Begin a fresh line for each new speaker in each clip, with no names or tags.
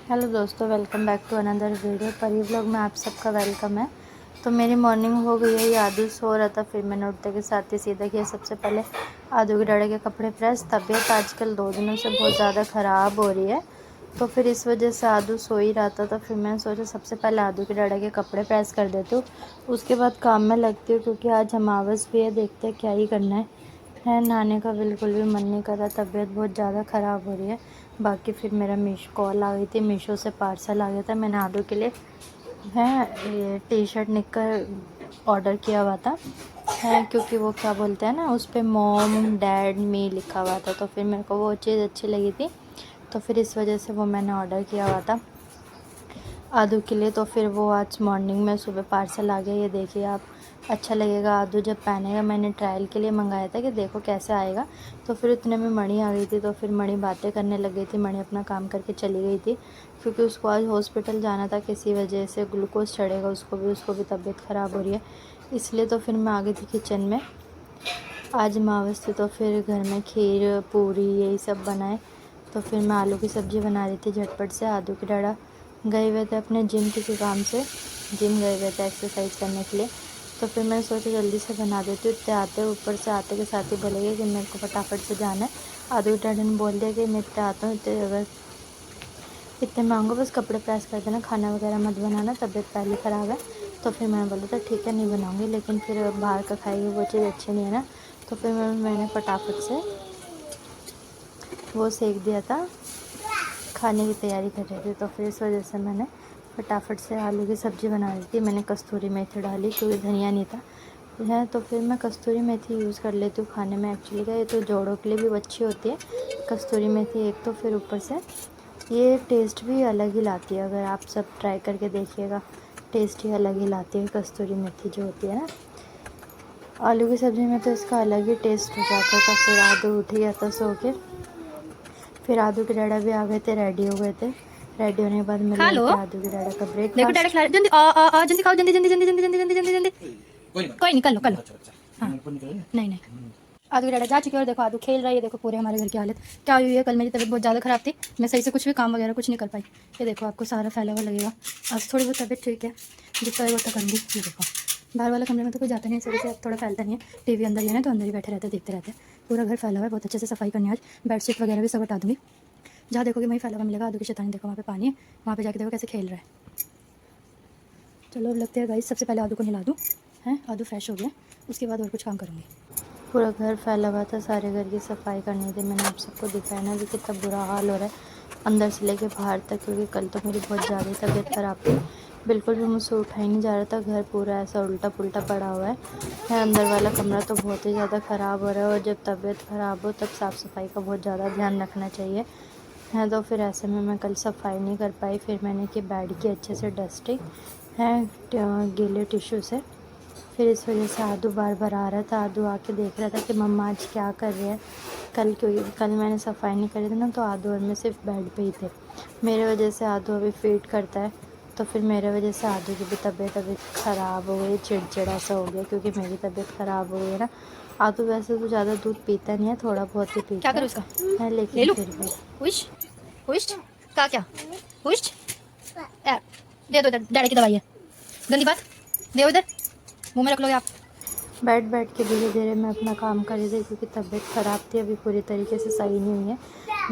Hello दोस्तों, welcome back to another video. Pari vlog में आप सबका वेलकम है। तो मेरी मॉर्निंग हो गई है। ये आदू सो रहा था, फिर मैंने उठते के साथ ही सीधा किया सबसे पहले आदू के डैडा के कपड़े प्रेस। तबीयत आजकल 2 दिनों से बहुत ज़्यादा ख़राब हो रही है, तो फिर इस वजह से आदू सो ही रहा था। तो फिर मैंने सोचा सबसे पहले आदू के डैडा के कपड़े प्रेस कर देती हूँ, उसके बाद काम में लगती हूँ, क्योंकि आज अमावस भी है। देखते हैं क्या ही करना है। नहाने का बिल्कुल भी मन नहीं कर रहा, तबीयत बहुत ज़्यादा ख़राब हो रही है। बाकी फिर मेरा मीशो कॉल आ गई थी, मीशो से पार्सल आ गया था। मैंने आदू के लिए ये टी शर्ट निक्कर ऑर्डर किया हुआ था क्योंकि वो क्या बोलते हैं ना, उस पर मॉम डैड मी लिखा हुआ था। तो फिर मेरे को वो चीज़ अच्छी लगी थी, तो फिर इस वजह से वो मैंने ऑर्डर किया हुआ था आदू के लिए। तो फिर वो आज मॉर्निंग में सुबह पार्सल आ गया। ये देखिए आप, अच्छा लगेगा आदू जब पहनेगा। मैंने ट्रायल के लिए मंगाया था कि देखो कैसे आएगा। तो फिर उतने में मणि आ गई थी, तो फिर मणि बातें करने लग गई थी। मणि अपना काम करके चली गई थी, क्योंकि उसको आज हॉस्पिटल जाना था, किसी वजह से ग्लूकोज चढ़ेगा उसको भी तबीयत ख़राब हो रही है इसलिए। तो फिर मैं आ गई थी किचन में। आज अमावस थी, तो फिर घर में खीर पूरी यही सब बनाए। तो फिर मैं आलू की सब्ज़ी बना रही थी झटपट से। आदू के डैडा गए हुए थे अपने जिम किसी काम से, जिम गए हुए थे एक्सरसाइज करने के लिए। तो फिर मैंने सोचा जल्दी से बना देती हूँ। इतने आते ऊपर से आते के साथ ही बोलेंगे कि मेरे को फटाफट से जाना है। आदू के डैडा ने बोल दिया कि मैं इतने आता हूँ, इतने अगर इतने मांगो, बस कपड़े प्रेस कर देना, खाना वगैरह मत बनाना, तबीयत पहले ख़राब है। तो फिर मैंने बोला था ठीक है नहीं बनाऊँगी, लेकिन फिर बाहर का खाएगी वो चीज़ अच्छी नहीं है ना। तो फिर मैंने फटाफट से वो सेक दिया था, खाने की तैयारी कर रही थी। तो फिर इस वजह से मैंने फटाफट से आलू की सब्ज़ी बना दी थी। मैंने कस्तूरी मेथी डाली क्योंकि धनिया नहीं था तो फिर मैं कस्तूरी मेथी यूज़ कर लेती हूँ खाने में। एक्चुअली क्या, ये तो जोड़ों के लिए भी अच्छी होती है कस्तूरी मेथी एक। तो फिर ऊपर से ये टेस्ट भी अलग ही लाती है, अगर आप सब ट्राई करके देखिएगा, टेस्ट ही अलग ही लाती है कस्तूरी मेथी जो होती है ना आलू की सब्ज़ी में, तो इसका अलग ही टेस्ट हो जाता था। फिर आदू उठ गया था सो के। फिर आदू के डैडा भी आ गए थे, रेडी हो गए थे। रेडी होने के बाद मिल
खा
रहे
लो।
थे आदू के डैडा का
देखो डायरेक्ट
ब्रेकफास्ट।
खिला जल्दी आ जल्दी खाओ, जल्दी जल्दी जल्दी जल्दी जल्दी जल्दी जल्दी जल्दी। कोई नहीं, कर लो कर लो। हाँ नहीं नहीं, आदू के डैडा जा चुके हैं और देखो आदू खेल रहा है। ये देखो पूरे हमारे घर की हालत क्या हुई है। कल मेरी तबीयत बहुत ज़्यादा ख़राब थी, मैं सही से कुछ भी काम वगैरह कुछ नहीं कर पाई। ये देखो आपको सारा फैला हुआ लगेगा। आज थोड़ी बहुत तबीयत ठीक है, जितना है वो तो करूँगी। ये देखो बाहर वाला कमरे में तो कोई जाता नहीं है, सही से अब थोड़ा फैलता नहीं है। टीवी अंदर ही है ना, तो अंदर ही बैठे रहते देखते रहते हैं। पूरा घर फैला हुआ है, बहुत अच्छे से सफाई करनी है आज। बेडशीट वगैरह भी सब हटा दूँगी। जहाँ देखोगे वहीं फैला हुआ मिलेगा। आदू की शैतानी देखो, वहाँ पे पानी है, वहाँ पे जाके देखो कैसे खेल रहा है। चलो अब लगते हैं गाइस, सबसे पहले आदू को नहला दूँ। हैं आदू फ्रेश हो गया, उसके बाद और कुछ काम करूँगी।
पूरा घर फैला हुआ था, सारे घर की सफाई करनी थी। मैंने आप सबको दिखाया ना कि कितना बुरा हाल हो रहा है अंदर से लेके बाहर तक, क्योंकि कल तो मेरी बहुत ज़्यादा तबीयत ख़राब थी। बिल्कुल भी मुझसे उठा ही नहीं जा रहा था। घर पूरा ऐसा उल्टा पुल्टा पड़ा हुआ है अंदर वाला कमरा तो बहुत ही ज़्यादा ख़राब हो रहा है। और जब तबीयत ख़राब हो तब साफ़ सफाई का बहुत ज़्यादा ध्यान रखना चाहिए तो फिर ऐसे में मैं कल सफाई नहीं कर पाई। फिर मैंने की बेड की अच्छे से डस्टिंग गीले टिश्यू से। फिर इस वजह से आदू बार बार आ रहा था। आदू आके देख रहा था कि मम्मा आज क्या कर रहे हैं। क्योंकि कल मैंने सफाई नहीं करी थी ना, तो आदू और मैं सिर्फ बेड पे ही थे। मेरे वजह से आदू अभी फीड करता है, तो फिर मेरे वजह से आदू की भी तबीयत अभी ख़राब हो गई, चिड़चिड़ा सा हो गया, क्योंकि मेरी तबीयत ख़राब हो गई है ना। आदू वैसे तो ज़्यादा दूध पीता नहीं है, थोड़ा बहुत ही
क्या
पीता
करूँ उसका?
है
ले
लेकिन
लूँ?
फिर भी।
हुश हुश का क्या हुश? दे दो, इधर डैडी की दवाई है। गंदी बात, दे इधर, मुंह में रख लोगे आप।
बैठ बैठ के धीरे धीरे मैं अपना काम कर रही थी, क्योंकि तबीयत ख़राब थी, अभी पूरी तरीके से सही नहीं हुई है।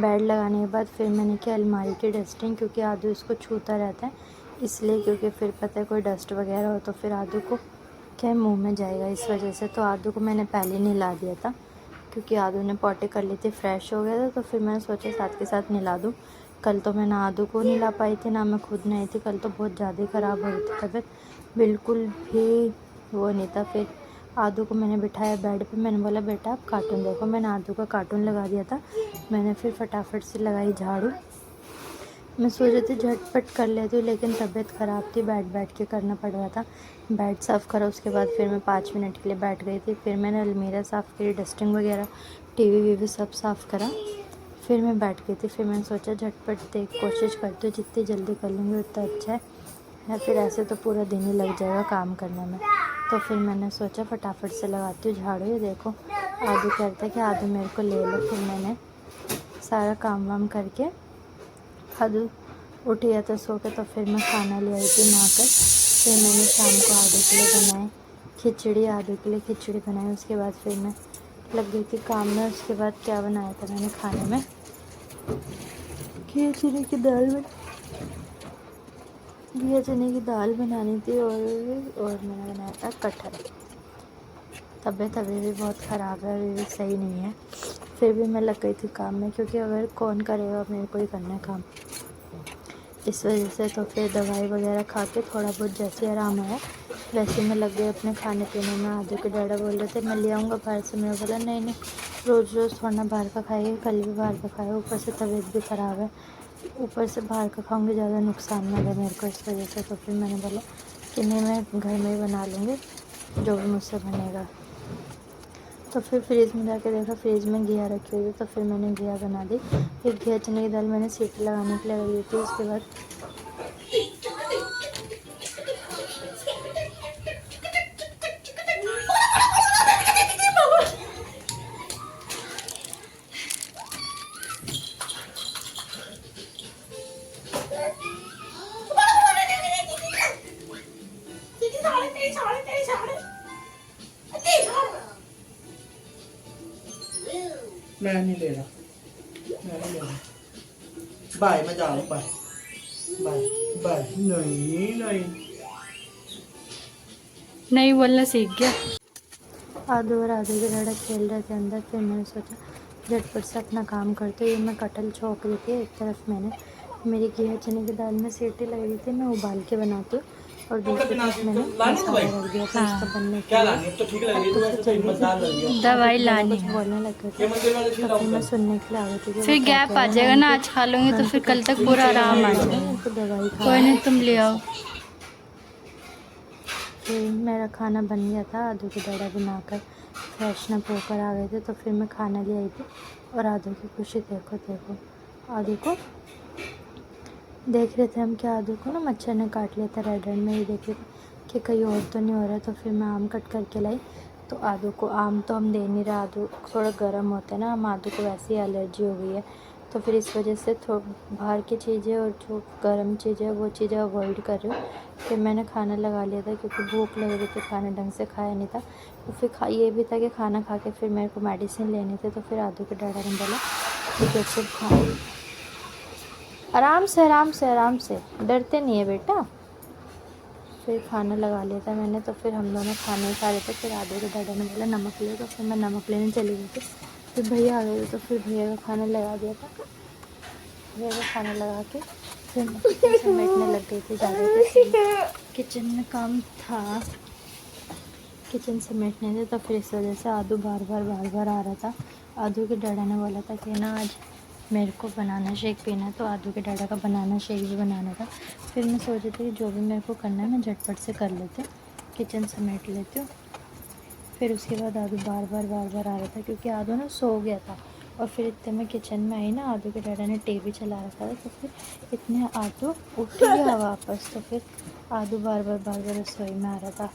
बेड लगाने के बाद फिर मैंने किया अलमारी की डस्टिंग, क्योंकि आदू इसको छूता रहता है इसलिए, क्योंकि फिर पता है कोई डस्ट वगैरह हो तो फिर आदू को क्या मुंह में जाएगा, इस वजह से। तो आदू को मैंने पहले नहला दिया था, क्योंकि आदू ने पॉटी कर ली थी, फ्रेश हो गया था। तो फिर मैंने सोचा साथ के साथ नहला दूँ। कल तो मैं ना आदू को नहला पाई थी ना मैं खुद नहाई थी। कल तो बहुत ज़्यादा ही ख़राब हो रही थी तबीयत, बिल्कुल भी वो नहीं था। फिर आदू को मैंने बिठाया बेड पे, मैंने बोला बेटा आप कार्टून देखो। मैंने आदू का कार्टून लगा दिया था। मैंने फिर फटाफट से लगाई झाड़ू। मैं सोच रही थी झटपट कर लेती हूँ, लेकिन तबीयत ख़राब थी, बैठ बैठ के करना पड़ रहा था। बेड साफ़ करा, उसके बाद फिर मैं 5 मिनट के लिए बैठ गई थी। फिर मैंने अलमीरा साफ़ करी, डस्टिंग वगैरह, टीवी वीवी सब साफ़ करा, फिर मैं बैठ गई थी। फिर मैंने सोचा झटपट देख कोशिश करती हूँ, जितनी जल्दी कर लूँगी उतना अच्छा है। फिर ऐसे तो पूरा दिन ही लग जाएगा काम करने में। तो फिर मैंने सोचा फटाफट से लगाती हूँ झाड़ू। ये देखो आदू कहता है कि आदू मेरे को ले लो। फिर मैंने सारा काम वाम करके आदू उठ गया था सो के, तो फिर मैं खाना ले आई थी नहाकर। फिर मैंने शाम को आदू के लिए बनाए खिचड़ी, आदू के लिए खिचड़ी बनाई। उसके बाद फिर मैं लग गई थी काम में। उसके बाद क्या बनाया था मैंने खाने में, घिया चने की दाल बनानी थी, और मैंने बनाया था कटहल। तबीयत अभी भी बहुत ख़राब है, अभी भी सही नहीं है। फिर भी मैं लग गई थी काम में, क्योंकि अगर कौन करेगा, मेरे को ही करना है काम, इस वजह से। तो फिर दवाई वगैरह खा के थोड़ा बहुत जैसे आराम आया, वैसे मैं लग गई अपने खाने पीने में। आदू के डैडा बोल रहे थे मैं ले आऊँगा बाहर से। मैं बोला नहीं, रोज़ रोज़ थोड़ा बाहर का खाइए, कल भी बाहर का खाया, ऊपर से तबीयत भी ख़राब है, ऊपर से बाहर का खाऊंगी ज़्यादा नुकसान ना है मेरे को, इस वजह से। तो फिर मैंने बोला कि नहीं, मैं घर में ही बना लूँगी जो भी मुझसे बनेगा। तो फिर फ्रिज में जाके देखा, फ्रिज में घिया रखी हुई थी, तो फिर मैंने घिया बना दी। फिर घिया चने की दाल मैंने सीटी लगाने के लिए रख दी थी। उसके बाद
मैं नहीं ले रहा, मैं नहीं ले रहा। बाय, मैं जा रहा हूँ, बाय बाय बाय। नहीं नहीं,
नहीं बोलना सीख गया।
आदू और आदू के डैडा खेल रहे थे अंदर। फिर मैंने सोचा झटपट से अपना काम करते हुए मैं कटहल छोंक रही थी। एक तरफ मैंने मेरी घिया चने की दाल में सीटी लग रही थी, मैं उबाल के बनाती हूँ, और दूसरी तरफ मैंने मसाला रख दिया था उसका बनने के लिए।
तो ठीक लग रही है, तो जल्दी से
दवाई लानी
कुछ
है,
बोलने लग गए थे, तो फिर मैं सुनने के लिए आ गई थी कि वो
फिर
क्या
गैप
कह
आ
रहे हैं।
जाएगा ना, आज खा लूँगी तो फिर कल तक पूरा आराम आ जाएगा।
मेरे को दवाई
कोई नहीं, तुम ले आओ।
फिर मेरा खाना बन गया था, आदू के डैडा बनाकर फ्रेशनअप होकर आ गए थे। तो फिर मैं खाना ले आई थी, और आदू की खुशी देखो देखो, आदू को देख रहे थे हम कि आदू को ना मच्छर ने काट लिया था। रेड में ही देख रहे थे कि कहीं और तो नहीं हो रहा है। तो फिर मैं आम कट करके लाई, तो आदू को आम तो हम दे नहीं रहे, आदू थोड़ा गर्म होता है ना, हम आदू को वैसे ही एलर्जी हो गई है, तो फिर इस वजह से बाहर की चीज़ें और जो गर्म चीज़ें वो चीज़ें अवॉइड कर रही हूँ। फिर मैंने खाना लगा लिया था, क्योंकि भूख लग रही थी, खाना ढंग से खाया नहीं था। तो फिर ये भी था कि खाना खा के फिर मेरे को मेडिसिन लेनी थी। तो फिर आदू के डैडा ने बोला कि जैसे खा, आराम से आराम से आराम से, डरते नहीं है बेटा। फिर खाना लगा लिया था मैंने, तो फिर हम दोनों खाने खा रहे थे। फिर आदू के डैडा ने बोला नमक ले, तो फिर मैं नमक लेने चली गई थी। फिर भैया आ गए थे, तो फिर भैया का खाना लगा दिया था। भैया का खाना लगा के फिर मैं किचन समेटने लग गई थी ज़्यादा, किचन में काम था, किचन समेटने थे। तो फिर इस वजह से आदू बार बार आ रहा था। आदू के डैडा ने बोला था कि ना आज मेरे को बनाना शेक पीना है, तो आदू के डैडा का बनाना शेक भी बनाना था। फिर मैं सोच रही थी कि जो भी मेरे को करना है मैं झटपट से कर लेती हूँ, किचन समेट लेती हूँ। फिर उसके बाद आदू बार बार आ रहा था, क्योंकि आदू ना सो गया था। और फिर इतने में किचन में आई ना, आदू के डैडा ने टीवी चला रखा था, तो फिर इतने आदू उठ गया वापस। तो फिर आदू बार बार रसोई में आ रहा था,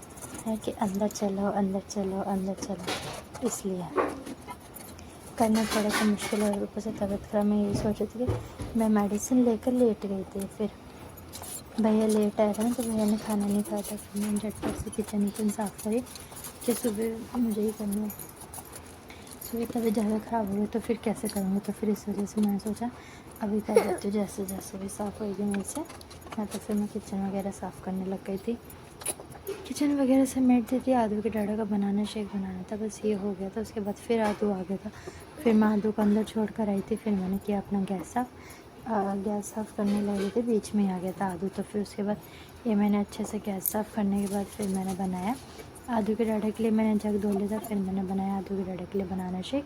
है कि अंदर चलो अंदर चलो अंदर चलो, इसलिए करना थोड़ा सा मुश्किल है। ऊपर से तबीयत खराब, मैं यही सोच रही थी कि मैं मेडिसिन लेकर लेट गई थी। फिर भैया लेट आए थे ना, तो भैया ने खाना नहीं खाया था। फिर मैंने झटपट से किचन साफ़ करी कि सुबह मुझे ही करनी है। सुबह तबीयत ज़्यादा ख़राब हो गई तो फिर कैसे करूँगी, तो फिर इस वजह से मैंने सोचा अभी कर देती हूँ, जैसे जैसे भी साफ़ होगी मेरे से। मैं तो फिर मैं किचन वगैरह साफ़ करने लग गई थी, किचन वगैरह समेट दी थी। आदू के डैडा का बनाना शेक बनाना था, बस ये हो गया था। उसके बाद फिर आदू आ गया था। फिर मैं आदू को अंदर छोड़ कर आई थी। फिर मैंने किया अपना गैस साफ़ करने लगी थी, बीच में आ गया था आदू। तो फिर उसके बाद ये मैंने अच्छे से गैस साफ़ करने के बाद फिर मैंने बनाया आदू के डैडा के लिए। मैंने जग धो लिया था, फिर मैंने बनाया आदू के डैडा के लिए बनाना शेक।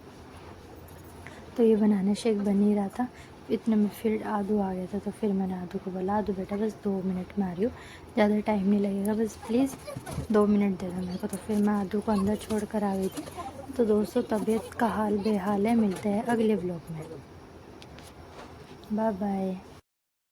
तो ये बनाना शेक बन ही रहा था, इतने में फिर आदू आ गया था। तो फिर मैंने आदू को बोला आदू बेटा बस 2 मिनट में आ रही हूँ, ज़्यादा टाइम नहीं लगेगा, बस प्लीज़ 2 मिनट दे दो मेरे को। तो फिर मैं आदू को अंदर छोड़ कर आ गई थी। तो दोस्तों तबीयत का हाल बेहाल है, मिलते हैं अगले ब्लॉग में, बाय बाय।